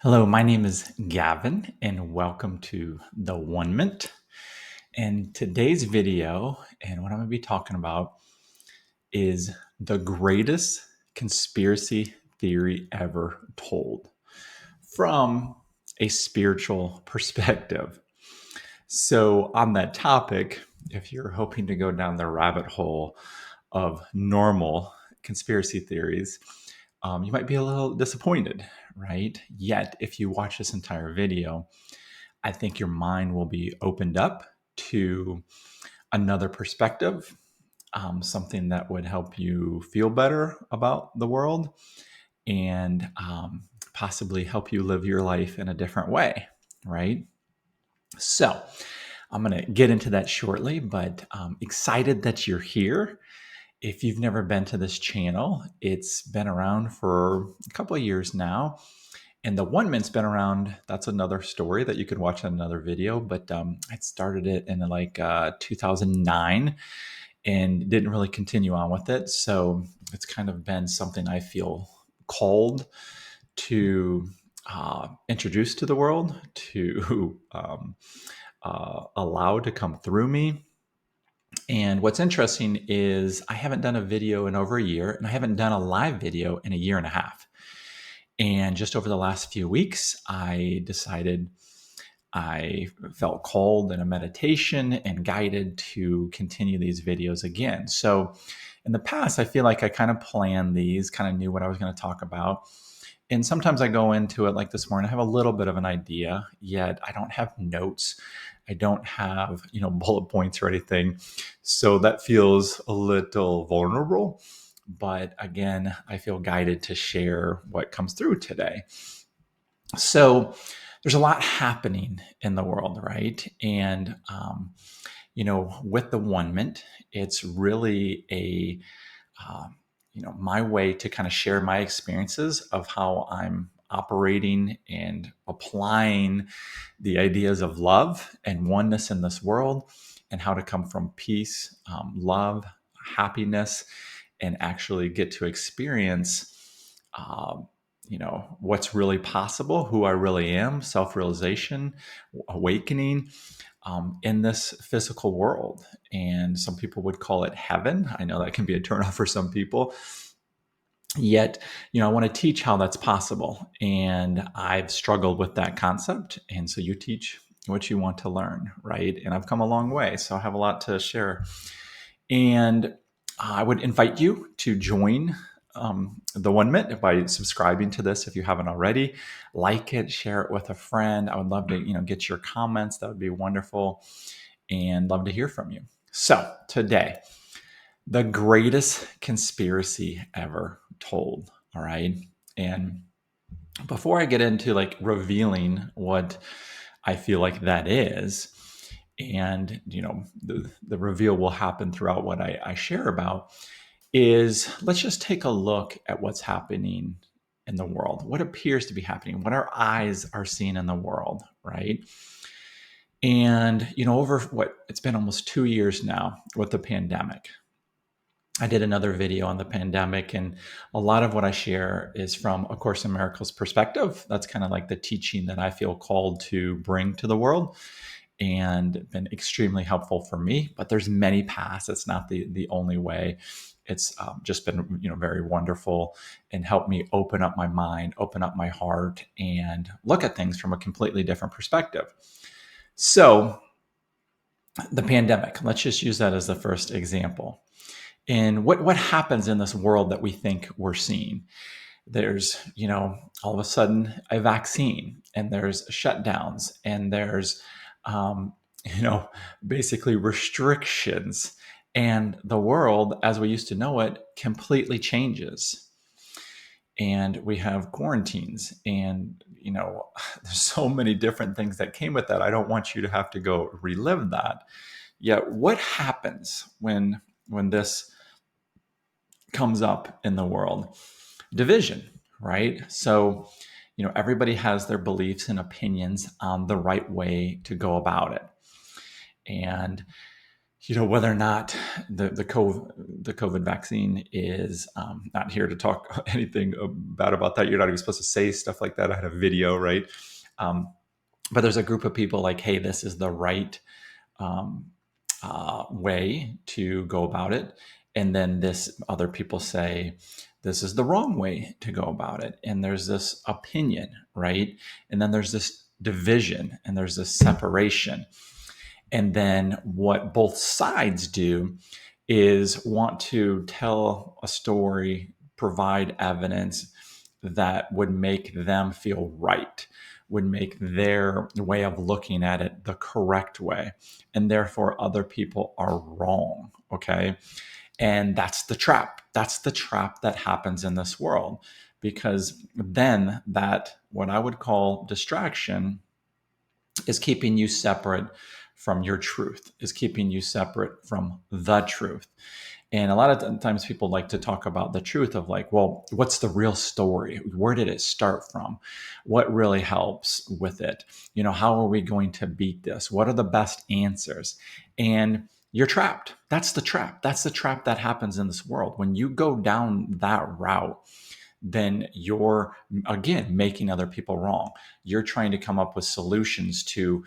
Hello, my name is Gavin, and welcome to the OneMent. And today's video, and what I'm going to be talking about, is the greatest conspiracy theory ever told from a spiritual perspective. So, on that topic, if you're hoping to go down the rabbit hole of normal conspiracy theories, you might be a little disappointed, right? Yet, if you watch this entire video, I think your mind will be opened up to another perspective, something that would help you feel better about the world and possibly help you live your life in a different way, right? So, I'm going to get into that shortly, but excited that you're here. If you've never been to this channel, it's been around for a couple of years now. And the OneMent's been around. That's another story that you could watch in another video. But I started it in 2009 and didn't really continue on with it. So it's kind of been something I feel called to introduce to the world, to allow to come through me. And what's interesting is I haven't done a video in over a year, and I haven't done a live video in a year and a half. And just over the last few weeks, I decided I felt called in a meditation and guided to continue these videos again. So in the past, I feel like I kind of planned these, kind of knew what I was going to talk about. And sometimes I go into it like this morning, I have a little bit of an idea, yet I don't have notes. I don't have, bullet points or anything. So that feels a little vulnerable. But again, I feel guided to share what comes through today. So there's a lot happening in the world, right? And, with the OneMent, it's really my way to kind of share my experiences of how I'm operating and applying the ideas of love and oneness in this world and how to come from peace, love, happiness, and actually get to experience what's really possible, who I really am, self-realization, awakening in this physical world. And some people would call it heaven. I know that can be a turnoff for some people. Yet, I want to teach how that's possible. And I've struggled with that concept. And so you teach what you want to learn, right? And I've come a long way. So I have a lot to share. And I would invite you to join the OneMent by subscribing to this if you haven't already. Like it, share it with a friend. I would love to, get your comments. That would be wonderful, and love to hear from you. So today, the greatest conspiracy ever told. All right, and before I get into revealing what I feel like that is, and the reveal will happen throughout what I share about, is let's just take a look at what's happening in the world, what appears to be happening, what our eyes are seeing in the world, right? And over it's been almost 2 years now with the pandemic. I did another video on the pandemic, and a lot of what I share is from A Course in Miracles perspective. That's kind of like the teaching that I feel called to bring to the world, and been extremely helpful for me. But there's many paths. It's not the only way. It's just been very wonderful and helped me open up my mind, open up my heart, and look at things from a completely different perspective. So the pandemic, let's just use that as the first example. And what happens in this world that we think we're seeing? There's, all of a sudden a vaccine, and there's shutdowns, and there's, you know, basically restrictions. And the world, as we used to know it, completely changes. And we have quarantines, and, there's so many different things that came with that. I don't want you to have to go relive that. Yet, what happens when this comes up in the world? Division, right? So, everybody has their beliefs and opinions on the right way to go about it. And whether or not the COVID vaccine is not here to talk anything bad about that. You're not even supposed to say stuff like that. I had a video, right? Um, but there's a group of people like, hey, this is the right um, way to go about it. And then this other people say, this is the wrong way to go about it. And there's this opinion, right? And then there's this division and there's this separation. And then what both sides do is want to tell a story, provide evidence that would make them feel right, would make their way of looking at it the correct way. And therefore, other people are wrong. Okay. And that's the trap. That's the trap that happens in this world. Because then that, what I would call distraction, is keeping you separate from your truth, is keeping you separate from the truth. And a lot of times people like to talk about the truth of like, well, what's the real story? Where did it start from? What really helps with it? How are we going to beat this? What are the best answers? And you're trapped. That's the trap. That's the trap that happens in this world. When you go down that route, then you're again making other people wrong. You're trying to come up with solutions to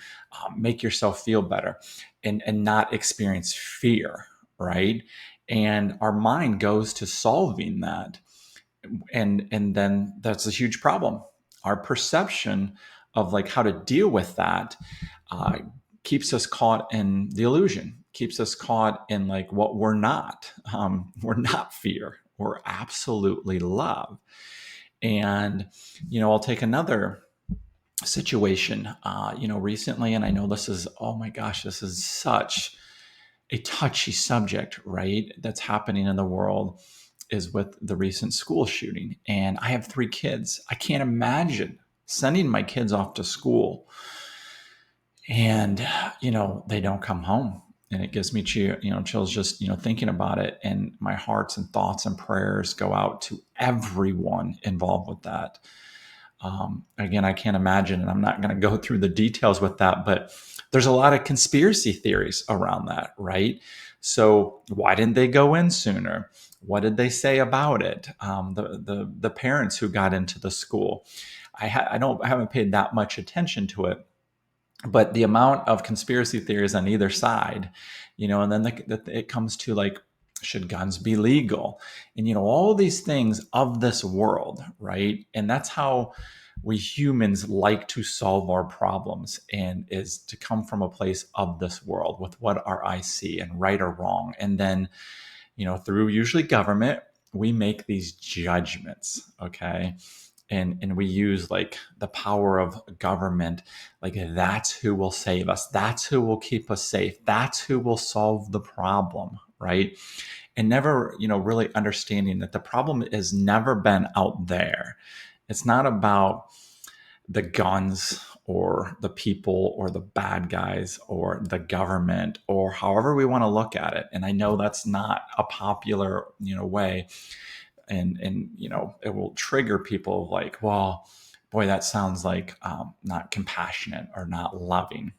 make yourself feel better and not experience fear, right? And our mind goes to solving that, and then that's a huge problem. Our perception of like how to deal with that uh, keeps us caught in the illusion, keeps us caught in like what we're not. We're not fear, we're absolutely love. And I'll take another situation recently, and I know this is, oh my gosh, this is such a touchy subject, right, that's happening in the world, is with the recent school shooting. And I have 3 kids. I can't imagine sending my kids off to school and they don't come home. And it gives me chills just thinking about it. And my hearts and thoughts and prayers go out to everyone involved with that. Again, I can't imagine, and I'm not going to go through the details with that, but there's a lot of conspiracy theories around that, right? So why didn't they go in sooner? What did they say about it? The parents who got into the school, I haven't paid that much attention to it, but the amount of conspiracy theories on either side, and then it comes to like, should guns be legal? And all these things of this world, right? And that's how we humans like to solve our problems, and is to come from a place of this world with what our eyes see and right or wrong. And then through usually government, we make these judgments. Okay. And we use like the power of government, like that's who will save us, that's who will keep us safe, that's who will solve the problem, right? And never really understanding that the problem has never been out there. It's not about the guns or the people or the bad guys or the government, or however we want to look at it. And I know that's not a popular way, and it will trigger people like, well, boy, that sounds like not compassionate or not loving.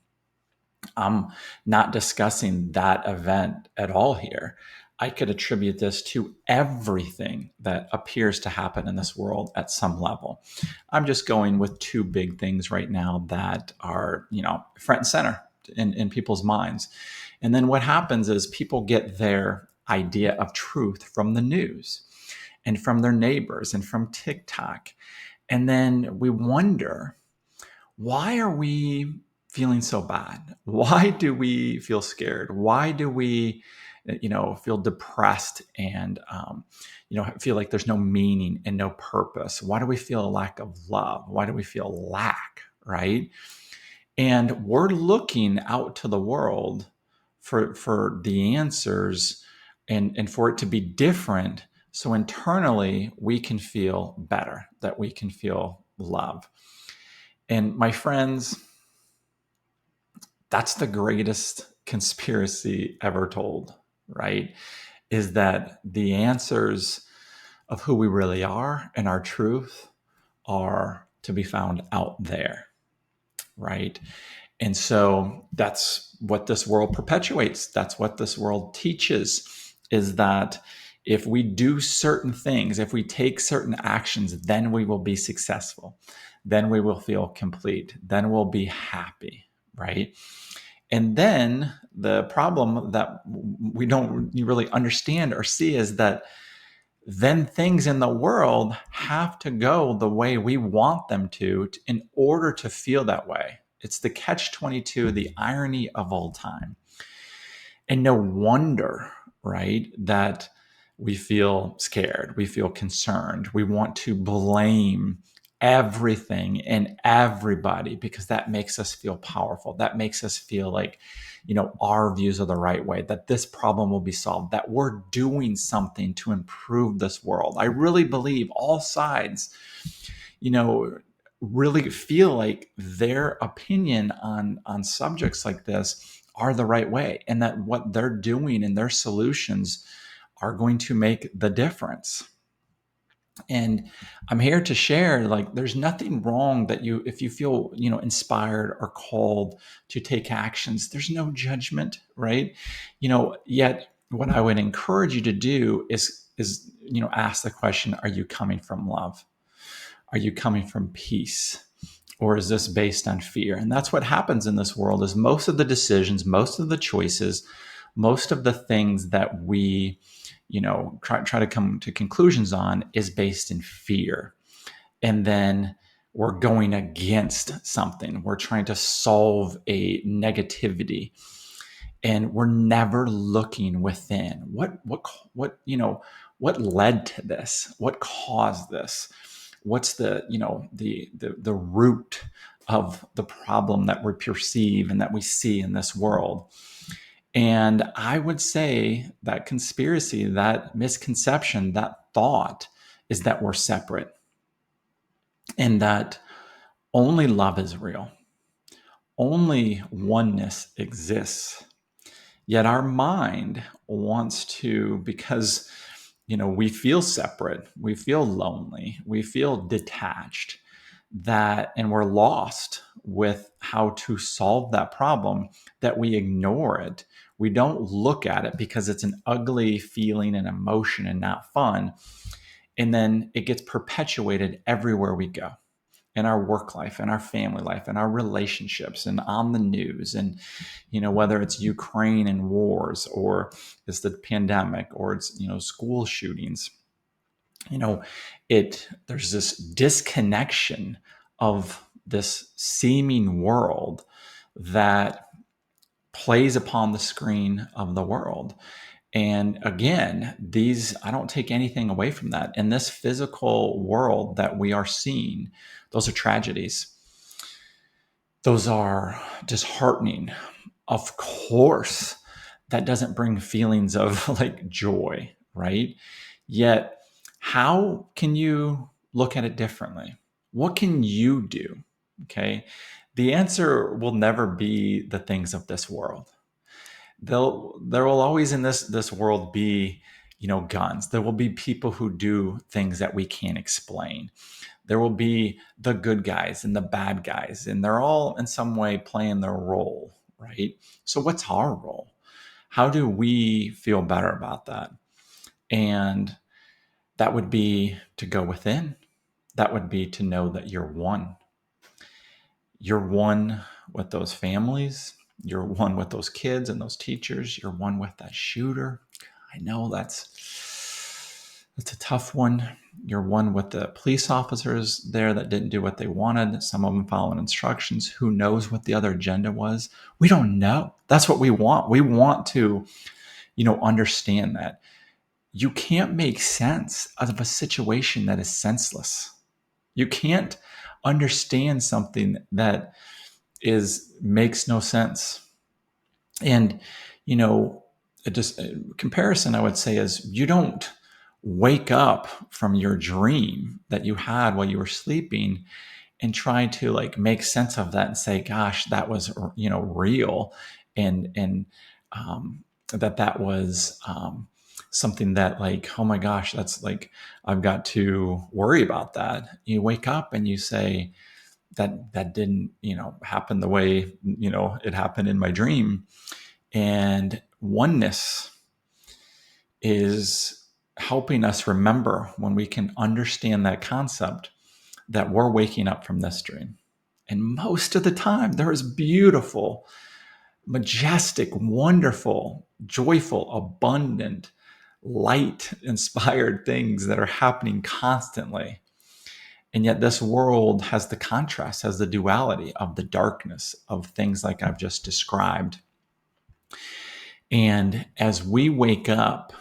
I'm not discussing that event at all here. I could attribute this to everything that appears to happen in this world at some level. I'm just going with 2 big things right now that are, front and center in people's minds. And then what happens is people get their idea of truth from the news and from their neighbors and from TikTok. And then we wonder, why are we feeling so bad? Why do we feel scared? Why do we, feel depressed and, feel like there's no meaning and no purpose? Why do we feel a lack of love? Why do we feel lack, right? And we're looking out to the world for the answers, and for it to be different. So internally we can feel better, that we can feel love. And my friends, that's the greatest conspiracy ever told, right? Is that the answers of who we really are and our truth are to be found out there, right? And so that's what this world perpetuates. That's what this world teaches, is that if we do certain things, if we take certain actions, then we will be successful. Then we will feel complete. Then we'll be happy, right? And then the problem that we don't really understand or see is that then things in the world have to go the way we want them to in order to feel that way. It's the catch 22, the irony of all time. And no wonder, right, that we feel scared, we feel concerned, we want to blame everything and everybody because that makes us feel powerful. That makes us feel like, our views are the right way, that this problem will be solved, that we're doing something to improve this world. I really believe all sides, you know, really feel like their opinion on subjects like this are the right way, and that what they're doing and their solutions are going to make the difference. And I'm here to share, like, there's nothing wrong that if you feel, inspired or called to take actions, there's no judgment, right? Yet what I would encourage you to do is ask the question, are you coming from love? Are you coming from peace? Or is this based on fear? And that's what happens in this world, is most of the decisions, most of the choices, most of the things that we, try to come to conclusions on is based in fear. And then we're going against something. We're trying to solve a negativity, and we're never looking within. What led to this? What caused this? What's the root of the problem that we perceive and that we see in this world? And I would say that conspiracy, that misconception, that thought is that we're separate, and that only love is real. Only oneness exists. Yet our mind wants to, because we feel separate, we feel lonely, we feel detached, and we're lost with how to solve that problem, that we ignore it. We don't look at it because it's an ugly feeling and emotion and not fun. And then it gets perpetuated everywhere we go, in our work life, in our family life, in our relationships, and on the news. And whether it's Ukraine and wars, or it's the pandemic, or it's school shootings, there's this disconnection of this seeming world that plays upon the screen of the world. And again, I don't take anything away from that. In this physical world that we are seeing, those are tragedies. Those are disheartening. Of course, that doesn't bring feelings of like joy, right? Yet, how can you look at it differently? What can you do? Okay. The answer will never be the things of this world. There will always in this world be, guns. There will be people who do things that we can't explain. There will be the good guys and the bad guys, and they're all in some way playing their role, right? So what's our role? How do we feel better about that? And that would be to go within. That would be to know that you're one. You're one with those families. You're one with those kids and those teachers. You're one with that shooter. I know that's a tough one. You're one with the police officers there that didn't do what they wanted. Some of them following instructions. Who knows what the other agenda was? We don't know. That's what we want. We want to, understand that you can't make sense of a situation that is senseless. You can't understand something that makes no sense. And just a comparison I would say is, you don't wake up from your dream that you had while you were sleeping and try to like make sense of that and say, gosh, that was real, and that was something that, like, oh my gosh, that's like, I've got to worry about that. You wake up and you say, that didn't, happen the way, it happened in my dream. And oneness is helping us remember, when we can understand that concept, that we're waking up from this dream. And most of the time, there is beautiful, majestic, wonderful, joyful, abundant, light inspired things that are happening constantly. And yet, this world has the contrast, has the duality of the darkness of things like I've just described. And as we wake up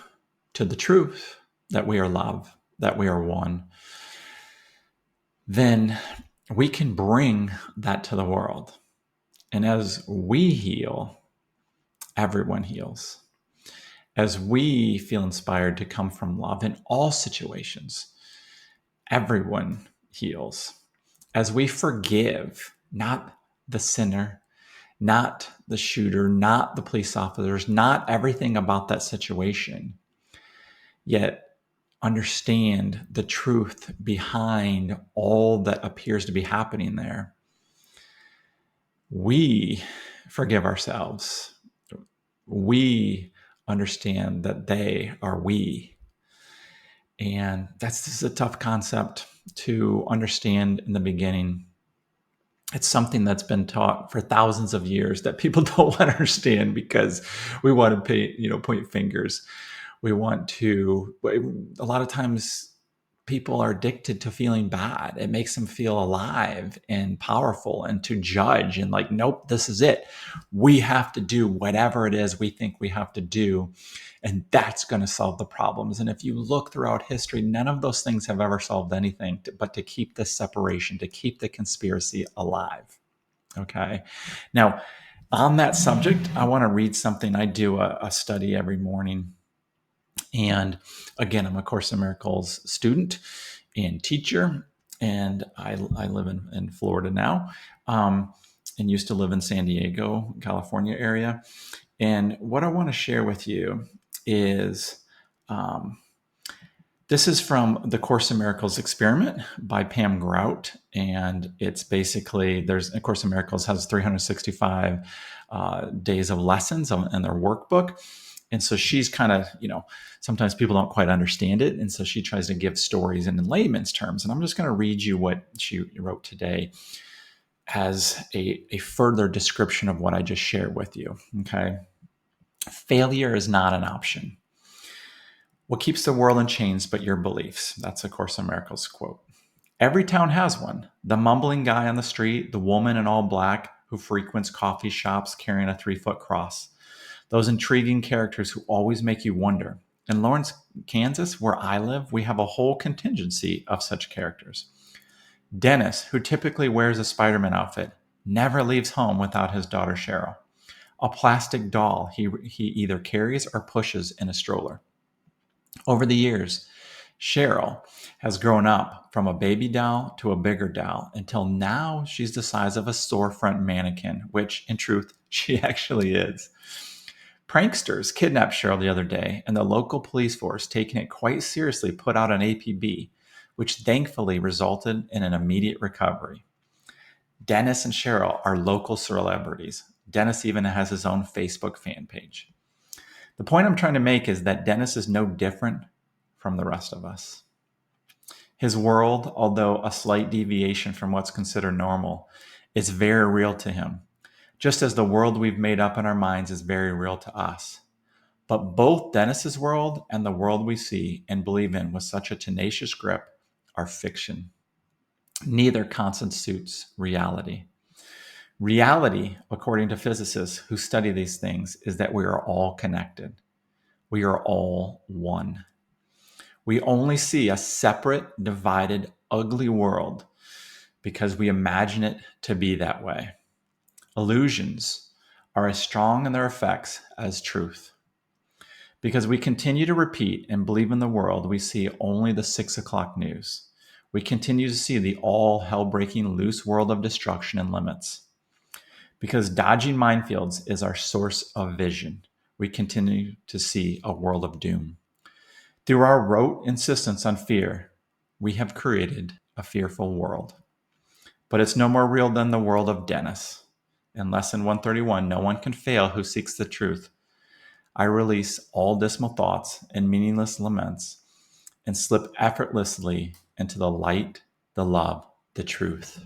to the truth that we are love, that we are one, then we can bring that to the world. And as we heal, everyone heals. As we feel inspired to come from love in all situations, everyone heals. As we forgive, not the sinner, not the shooter, not the police officers, not everything about that situation, yet understand the truth behind all that appears to be happening there, we forgive ourselves. We understand that they are we. And this is a tough concept to understand in the beginning. It's something that's been taught for thousands of years that people don't want to understand, because we want to point fingers. We want to, a lot of times people are addicted to feeling bad. It makes them feel alive and powerful, and to judge and like, nope, this is it. We have to do whatever it is we think we have to do. And that's going to solve the problems. And if you look throughout history, none of those things have ever solved anything but to keep this separation, to keep the conspiracy alive. Okay. Now, on that subject, I want to read something. I do a study every morning. And again, I'm a Course in Miracles student and teacher, and I live in Florida now, and used to live in San Diego, California area. And what I want to share with you is this is from the Course in Miracles Experiment by Pam Grout. And it's basically, A Course in Miracles has 365 days of lessons in their workbook. And so she's kind of, sometimes people don't quite understand it. And so she tries to give stories in layman's terms. And I'm just going to read you what she wrote today as a further description of what I just shared with you. Okay. Failure is not an option. What keeps the world in chains but your beliefs? That's a Course in Miracles quote. Every town has one. The mumbling guy on the street, the woman in all black who frequents coffee shops carrying a 3-foot cross. Those intriguing characters who always make you wonder. In Lawrence, Kansas, where I live, we have a whole contingency of such characters. Dennis, who typically wears a Spider-Man outfit, never leaves home without his daughter Cheryl. A plastic doll he either carries or pushes in a stroller. Over the years, Cheryl has grown up from a baby doll to a bigger doll until now she's the size of a storefront mannequin, which in truth, she actually is. Pranksters kidnapped Cheryl the other day, and the local police force, taking it quite seriously, put out an APB, which thankfully resulted in an immediate recovery. Dennis and Cheryl are local celebrities. Dennis even has his own Facebook fan page. The point I'm trying to make is that Dennis is no different from the rest of us. His world, although a slight deviation from what's considered normal, is very real to him, just as the world we've made up in our minds is very real to us. But both Dennis's world and the world we see and believe in with such a tenacious grip are fiction. Neither constitutes reality. Reality, according to physicists who study these things, is that we are all connected. We are all one. We only see a separate, divided, ugly world because we imagine it to be that way. Illusions are as strong in their effects as truth. Because we continue to repeat and believe in the world, we see only the 6 o'clock news. We continue to see the all hell-breaking loose world of destruction and limits. Because dodging minefields is our source of vision, we continue to see a world of doom. Through our rote insistence on fear, we have created a fearful world. But it's no more real than the world of Dennis. In lesson 131, no one can fail who seeks the truth. I release all dismal thoughts and meaningless laments and slip effortlessly into the light, the love, the truth.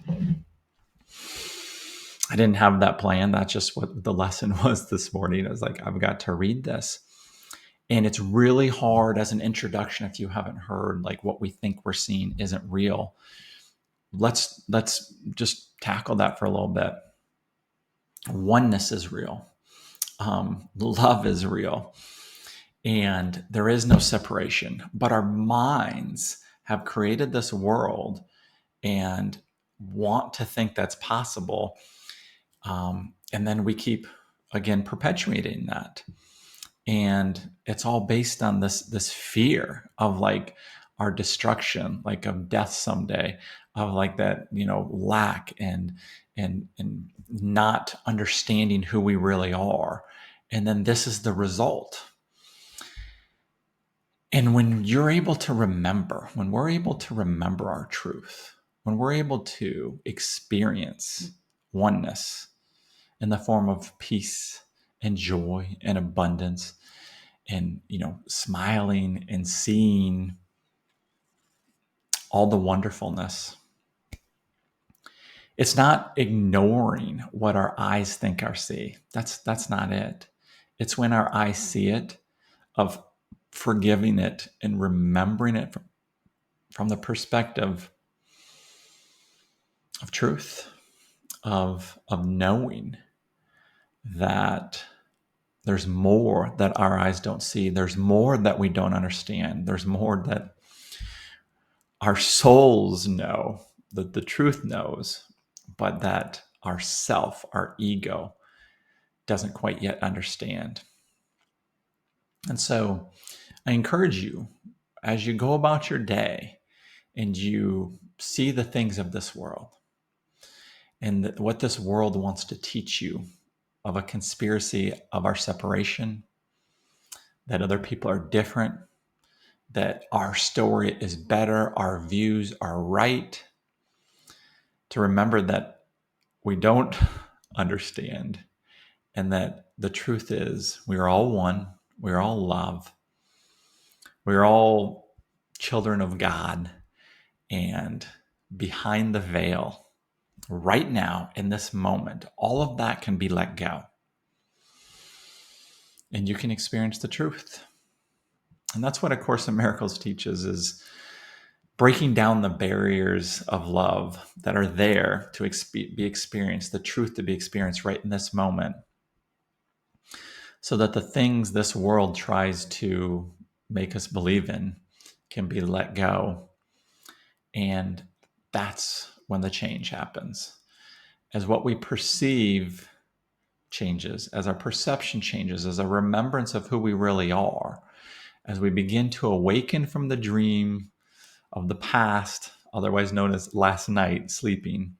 I didn't have that plan. That's just what the lesson was this morning. I was like, I've got to read this. And it's really hard as an introduction if you haven't heard, like, what we think we're seeing isn't real. Let's just tackle that for a little bit. Oneness is real. Love is real. And there is no separation. But our minds have created this world and want to think that's possible. And then we keep, again, perpetuating that. And it's all based on this fear of, like, our destruction, like of death someday, of like that, lack and not understanding who we really are. And then this is the result. And when you're able to remember, when we're able to remember our truth, when we're able to experience oneness in the form of peace and joy and abundance, and smiling and seeing all the wonderfulness, it's not ignoring what our eyes think our see. That's not it. It's when our eyes see it, of forgiving it and remembering it from the perspective of truth, of knowing that there's more that our eyes don't see. There's more that we don't understand. There's more that our souls know, that the truth knows, but that our self, our ego, doesn't quite yet understand. And so I encourage you, as you go about your day and you see the things of this world and what this world wants to teach you of a conspiracy of our separation, that other people are different, that our story is better, our views are right, to remember that we don't understand, and that the truth is we're all one, we're all love, we're all children of God, and behind the veil, right now, in this moment, all of that can be let go. And you can experience the truth. And that's what A Course in Miracles teaches, is breaking down the barriers of love that are there to be experienced, the truth to be experienced right in this moment, so that the things this world tries to make us believe in can be let go. And that's when the change happens. As what we perceive changes, as our perception changes, as a remembrance of who we really are, as we begin to awaken from the dream of the past, otherwise known as last night sleeping,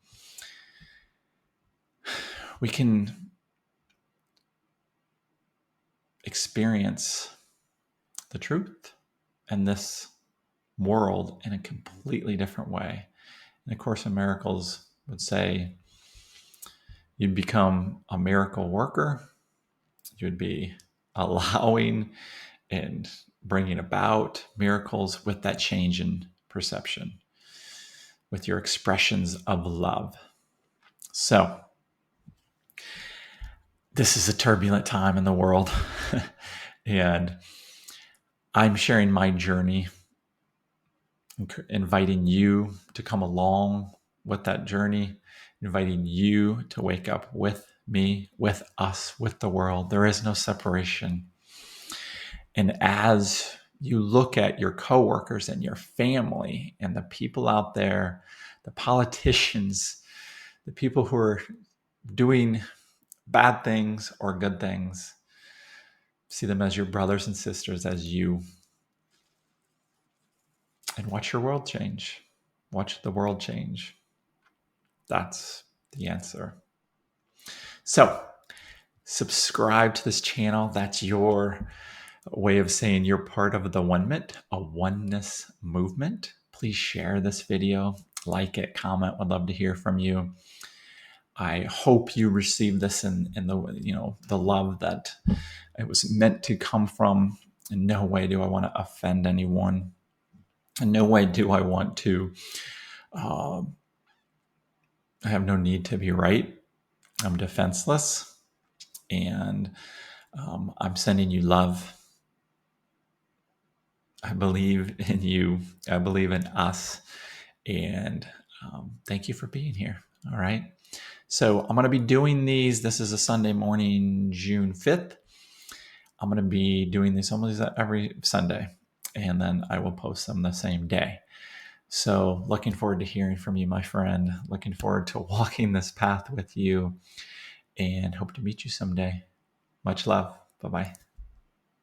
we can experience the truth and this world in a completely different way. And A Course in Miracles would say you'd become a miracle worker. You'd be allowing and bringing about miracles with that change in perception, with your expressions of love. So, this is a turbulent time in the world, and I'm sharing my journey, inviting you to come along with that journey, inviting you to wake up with me, with us, with the world. There is no separation. And as you look at your coworkers and your family and the people out there, the politicians, the people who are doing bad things or good things, see them as your brothers and sisters, as you, and watch your world change. Watch the world change. That's the answer. So, subscribe to this channel. That's your way of saying you're part of the OneMent, a oneness movement. Please share this video. like it, comment. Would love to hear from you. I hope you receive this in the, the love that it was meant to come from. In no way do I want to offend anyone. In no way do I want to, I have no need to be right. I'm defenseless, and I'm sending you love. I believe in you. I believe in us. And thank you for being here. All right. So I'm going to be doing these. This is a Sunday morning, June 5th. I'm going to be doing these almost every Sunday, and then I will post them the same day. So looking forward to hearing from you, my friend. Looking forward to walking this path with you, and hope to meet you someday. Much love. Bye-bye.